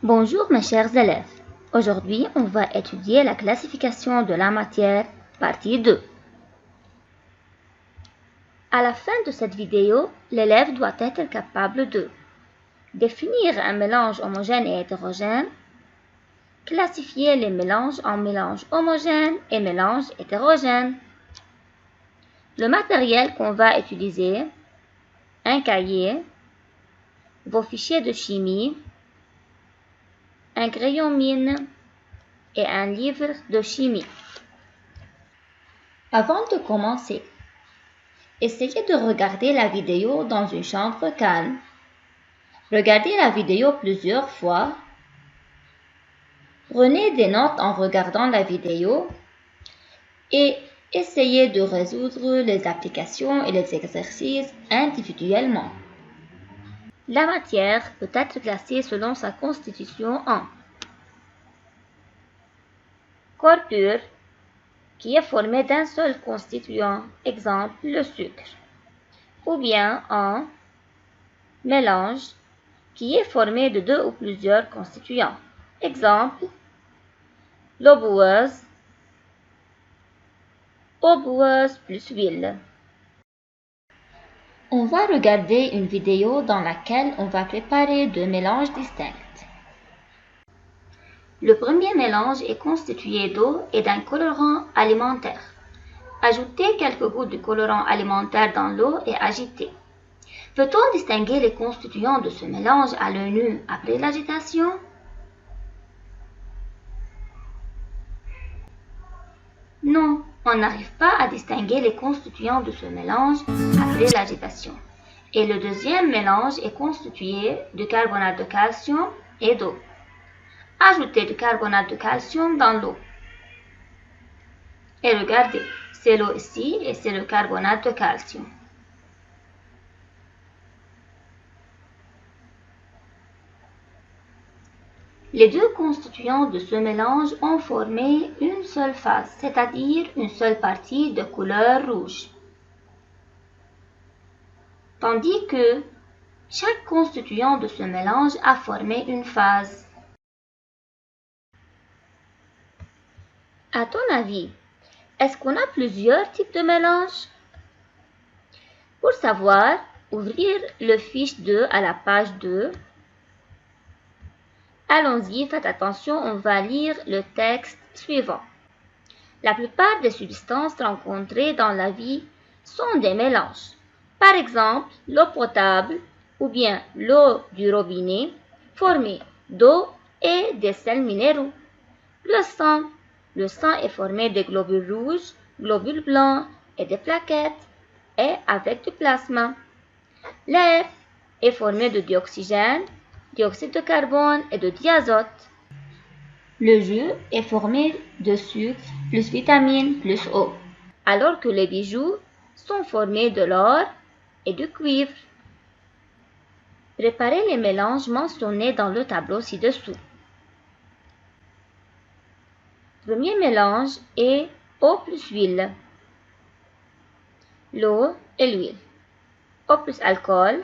Bonjour mes chers élèves. Aujourd'hui, on va étudier la classification de la matière, partie 2. À la fin de cette vidéo, l'élève doit être capable de définir un mélange homogène et hétérogène, classifier les mélanges en mélanges homogènes et mélanges hétérogènes. Le matériel qu'on va utiliser, un cahier, vos fichiers de chimie, un crayon mine et un livre de chimie. Avant de commencer, essayez de regarder la vidéo dans une chambre calme. Regardez la vidéo plusieurs fois. Prenez des notes en regardant la vidéo et essayez de résoudre les applications et les exercices individuellement. La matière peut être classée selon sa constitution en corps pur, qui est formé d'un seul constituant, exemple le sucre, ou bien en mélange, qui est formé de deux ou plusieurs constituants, exemple l'eau boueuse, eau boueuse plus huile. On va regarder une vidéo dans laquelle on va préparer deux mélanges distincts. Le premier mélange est constitué d'eau et d'un colorant alimentaire. Ajoutez quelques gouttes de colorant alimentaire dans l'eau et agitez. Peut-on distinguer les constituants de ce mélange à l'œil nu après l'agitation? Non, on n'arrive pas à distinguer les constituants de ce mélange après l'agitation. Et le deuxième mélange est constitué de carbonate de calcium et d'eau. Ajoutez du carbonate de calcium dans l'eau. Et regardez, c'est l'eau ici et c'est le carbonate de calcium. Les deux constituants de ce mélange ont formé une seule phase, c'est-à-dire une seule partie de couleur rouge. Tandis que chaque constituant de ce mélange a formé une phase. À ton avis, est-ce qu'on a plusieurs types de mélanges? Pour savoir, ouvrir le fiche 2 à la page 2. Allons-y, faites attention, on va lire le texte suivant. La plupart des substances rencontrées dans la vie sont des mélanges. Par exemple, l'eau potable ou bien l'eau du robinet formée d'eau et des sels minéraux. Le sang est formé de globules rouges, globules blancs et des plaquettes et avec du plasma. L'air est formé de dioxygène, dioxyde de carbone et de diazote. Le jus est formé de sucre plus vitamine plus eau, alors que les bijoux sont formés de l'or et du cuivre. Préparez les mélanges mentionnés dans le tableau ci-dessous. Premier mélange est eau plus huile. L'eau et l'huile. Eau plus alcool.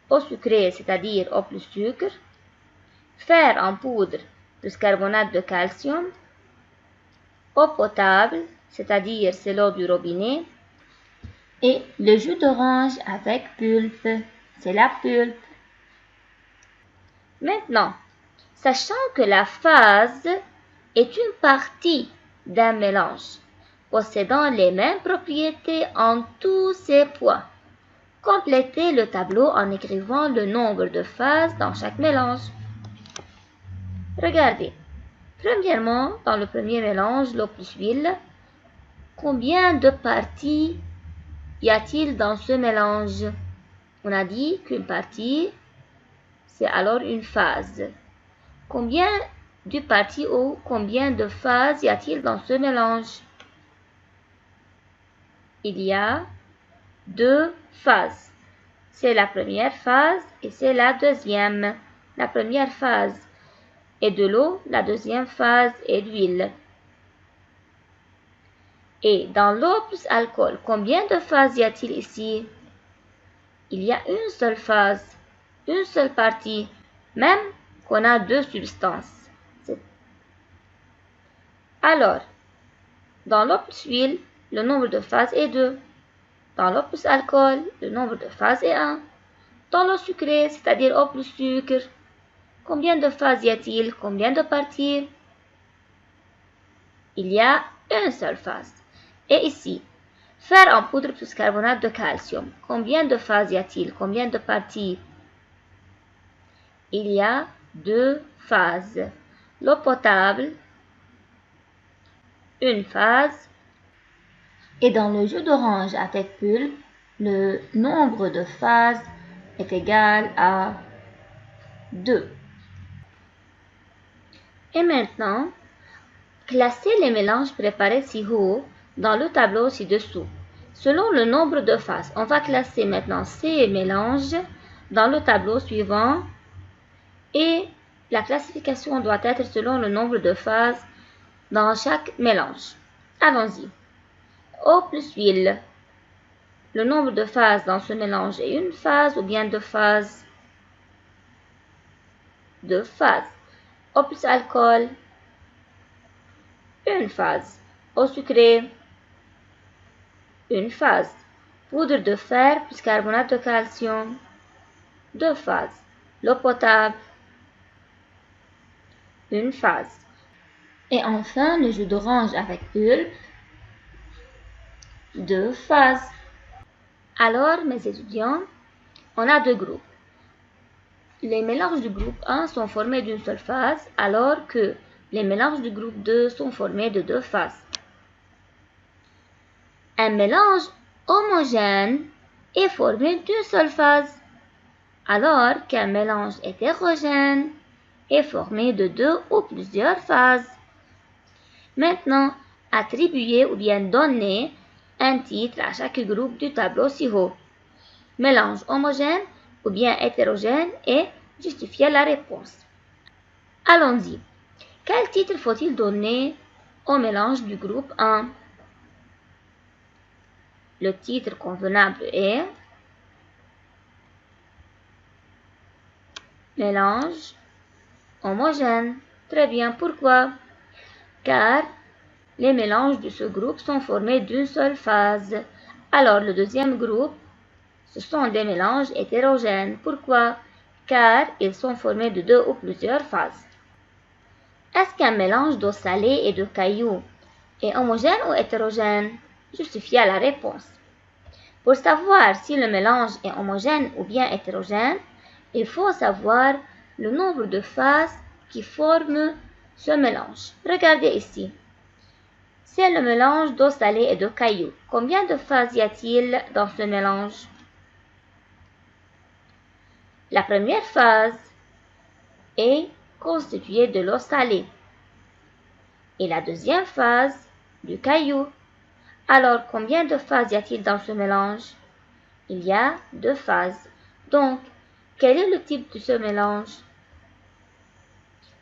Eau sucrée, c'est-à-dire eau plus sucre. Fer en poudre plus carbonate de calcium. Eau potable, c'est-à-dire c'est l'eau du robinet. Et le jus d'orange avec pulpe, c'est la pulpe. Maintenant, sachant que la phase est une partie d'un mélange possédant les mêmes propriétés en tous ses points, complétez le tableau en écrivant le nombre de phases dans chaque mélange. Regardez. Premièrement, dans le premier mélange, l'eau plus huile, combien de parties y a-t-il dans ce mélange? On a dit qu'une partie, c'est alors une phase. Combien de parties ou combien de phases y a-t-il dans ce mélange? Il y a deux phases. C'est la première phase et c'est la deuxième. La première phase est de l'eau, la deuxième phase est d'huile. Et dans l'eau plus alcool, combien de phases y a-t-il ici? Il y a une seule phase, une seule partie, même on a deux substances. Alors, dans l'eau plus huile, le nombre de phases est 2. Dans l'eau plus alcool, le nombre de phases est 1. Dans l'eau sucrée, c'est-à-dire eau plus sucre, combien de phases y a-t-il? Combien de parties? Il y a une seule phase. Et ici, fer en poudre plus carbonate de calcium. Combien de phases y a-t-il? Combien de parties? Il y a 2 phases. L'eau potable, une phase. Et dans le jus d'orange avec pulpe, le nombre de phases est égal à 2. Et maintenant, classez les mélanges préparés ci-haut dans le tableau ci-dessous. Selon le nombre de phases, on va classer maintenant ces mélanges dans le tableau suivant et la classification doit être selon le nombre de phases dans chaque mélange. Allons-y. Eau plus huile. Le nombre de phases dans ce mélange est une phase ou bien 2 phases? 2 phases. Eau plus alcool, une phase. Eau sucrée, une phase. Poudre de fer plus carbonate de calcium, 2 phases. L'eau potable, une phase. Et enfin, le jus d'orange avec pulpe, 2 phases. Alors, mes étudiants, on a 2 groupes. Les mélanges du groupe 1 sont formés d'une seule phase, alors que les mélanges du groupe 2 sont formés de 2 phases. Un mélange homogène est formé d'une seule phase, alors qu'un mélange hétérogène est formé de 2 ou plusieurs phases. Maintenant, attribuez ou bien donnez un titre à chaque groupe du tableau ci-haut. Mélange homogène ou bien hétérogène et justifiez la réponse. Allons-y. Quel titre faut-il donner au mélange du groupe 1? Le titre convenable est mélange homogène. Très bien, pourquoi? Car les mélanges de ce groupe sont formés d'une seule phase. Alors, le deuxième groupe, ce sont des mélanges hétérogènes. Pourquoi? Car ils sont formés de 2 ou plusieurs phases. Est-ce qu'un mélange d'eau salée et de cailloux est homogène ou hétérogène? Justifiez la réponse. Pour savoir si le mélange est homogène ou bien hétérogène, il faut savoir le nombre de phases qui forment ce mélange. Regardez ici. C'est le mélange d'eau salée et de cailloux. Combien de phases y a-t-il dans ce mélange? La première phase est constituée de l'eau salée et la deuxième phase du caillou. Alors, combien de phases y a-t-il dans ce mélange? Il y a 2 phases. Donc, quel est le type de ce mélange?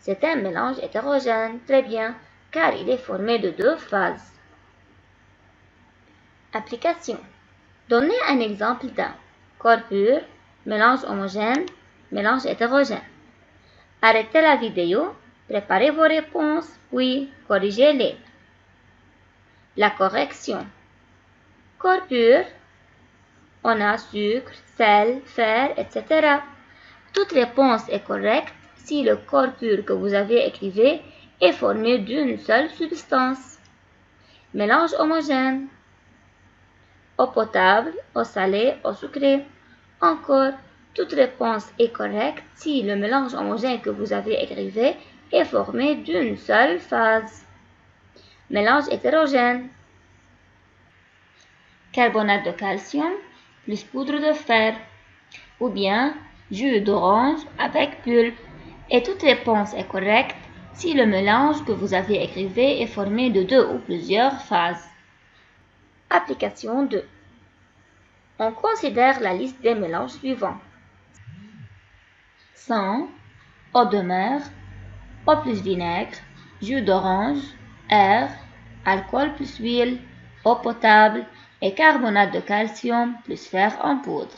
C'est un mélange hétérogène. Très bien, car il est formé de 2 phases. Application. Donnez un exemple d'un corps pur, mélange homogène, mélange hétérogène. Arrêtez la vidéo, préparez vos réponses, puis corrigez-les. La correction. Corps pur, on a sucre, sel, fer, etc. Toute réponse est correcte si le corps pur que vous avez écrivé est formé d'une seule substance. Mélange homogène. Eau potable, eau salée, eau sucrée. Encore, toute réponse est correcte si le mélange homogène que vous avez écrivé est formé d'une seule phase. Mélange hétérogène. Carbonate de calcium plus poudre de fer. Ou bien jus d'orange avec pulpe. Et toute réponse est correcte si le mélange que vous avez écrivé est formé de 2 ou plusieurs phases. Application 2. On considère la liste des mélanges suivants. Sang, eau de mer, eau plus vinaigre, jus d'orange, air, alcool plus huile, eau potable et carbonate de calcium plus fer en poudre.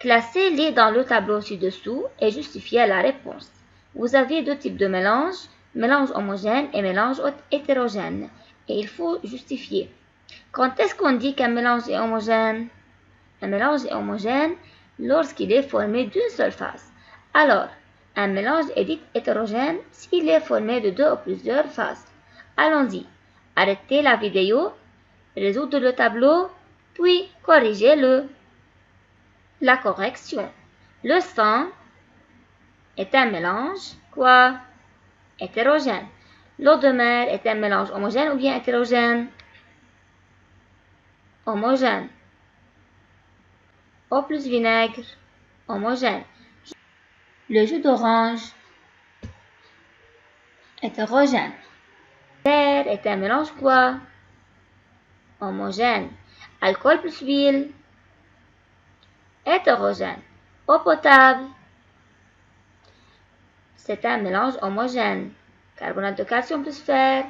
Classez-les dans le tableau ci-dessous et justifiez la réponse. Vous avez deux types de mélange, mélange homogène et mélange hétérogène. Et il faut justifier. Quand est-ce qu'on dit qu'un mélange est homogène? Un mélange est homogène lorsqu'il est formé d'une seule phase. Alors, un mélange est dit hétérogène s'il est formé de deux ou plusieurs phases. Allons-y. Arrêtez la vidéo, résoudre le tableau, puis corrigez-le. La correction. Le sang est un mélange, quoi? Hétérogène. L'eau de mer est un mélange homogène ou bien hétérogène? Homogène. Eau plus vinaigre, homogène. Le jus d'orange, hétérogène. L'air est un mélange quoi? Homogène. Alcool plus huile, hétérogène. Eau potable, c'est un mélange homogène. Carbonate de calcium plus fer,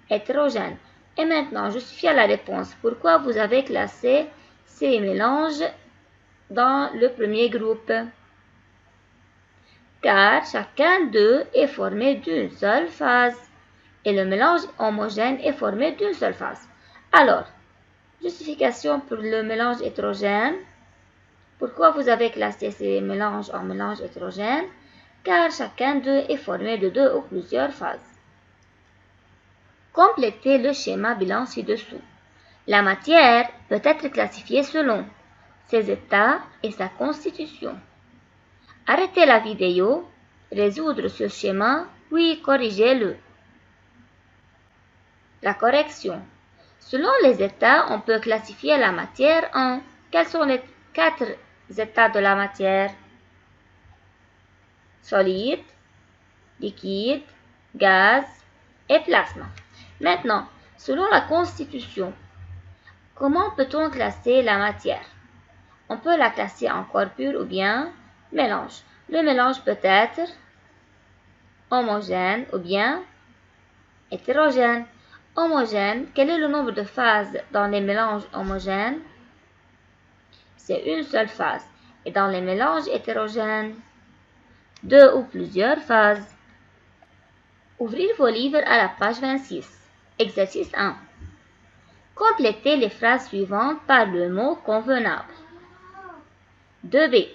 hétérogène. Et maintenant, justifiez la réponse. Pourquoi vous avez classé ces mélanges dans le premier groupe? Car chacun d'eux est formé d'une seule phase. Et le mélange homogène est formé d'une seule phase. Alors, justification pour le mélange hétérogène. Pourquoi vous avez classé ces mélanges en mélange hétérogène? Car chacun d'eux est formé de deux ou plusieurs phases. Complétez le schéma bilan ci-dessous. La matière peut être classifiée selon ses états et sa constitution. Arrêtez la vidéo, résoudre ce schéma, puis corrigez-le. La correction. Selon les états, on peut classifier la matière en... Quels sont les 4 états de la matière? Solide, liquide, gaz et plasma. Maintenant, selon la constitution, comment peut-on classer la matière? On peut la classer en corps pur ou bien mélange. Le mélange peut être homogène ou bien hétérogène. Homogène, quel est le nombre de phases dans les mélanges homogènes? C'est une seule phase. Et dans les mélanges hétérogènes, deux ou plusieurs phases. Ouvrir vos livres à la page 26. Exercice 1. Complétez les phrases suivantes par le mot convenable. 2b.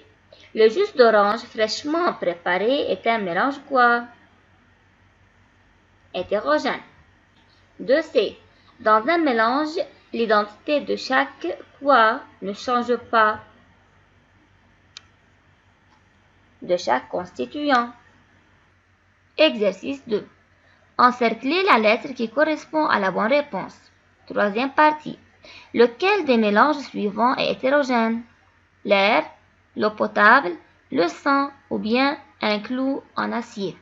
Le jus d'orange fraîchement préparé est un mélange quoi? Hétérogène. 2c. Dans un mélange, l'identité de chaque quoi ne change pas de chaque constituant. Exercice 2. Encerclez la lettre qui correspond à la bonne réponse. Troisième partie. Lequel des mélanges suivants est hétérogène? L'air, l'eau potable, le sang ou bien un clou en acier?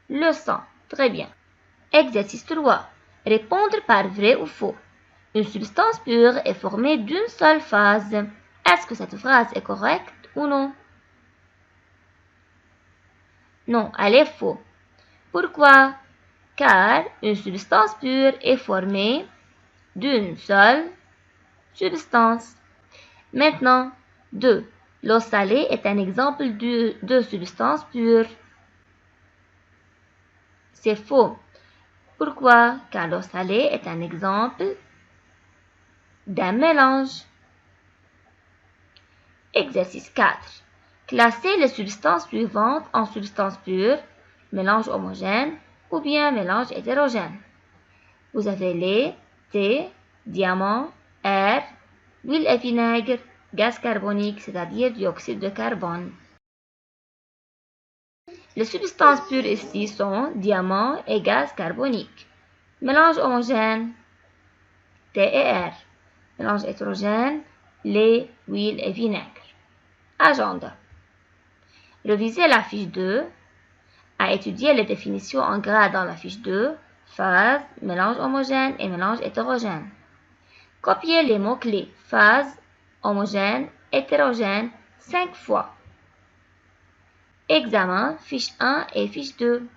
Le sang. Très bien. Exercice 3. Répondre par vrai ou faux. Une substance pure est formée d'une seule phase. Est-ce que cette phrase est correcte ou non? Non, elle est faux. Pourquoi? Car une substance pure est formée d'une seule substance. Maintenant, 2. L'eau salée est un exemple de substance pure. C'est faux. Pourquoi? Car l'eau salée est un exemple d'un mélange. Exercice 4. Classez les substances suivantes en substances pures, mélange homogène ou bien mélange hétérogène. Vous avez lait, thé, diamant, air, huile et vinaigre, gaz carbonique, c'est-à-dire dioxyde de carbone. Les substances pures ici sont diamant et gaz carbonique. Mélange homogène, thé et air. Mélange hétérogène, lait, huile et vinaigre. Agenda. Revisez la fiche 2. À étudier les définitions en gras dans la fiche 2. Phase, mélange homogène et mélange hétérogène. Copiez les mots-clés phase, homogène, hétérogène 5 fois. Examen, fiche 1 et fiche 2.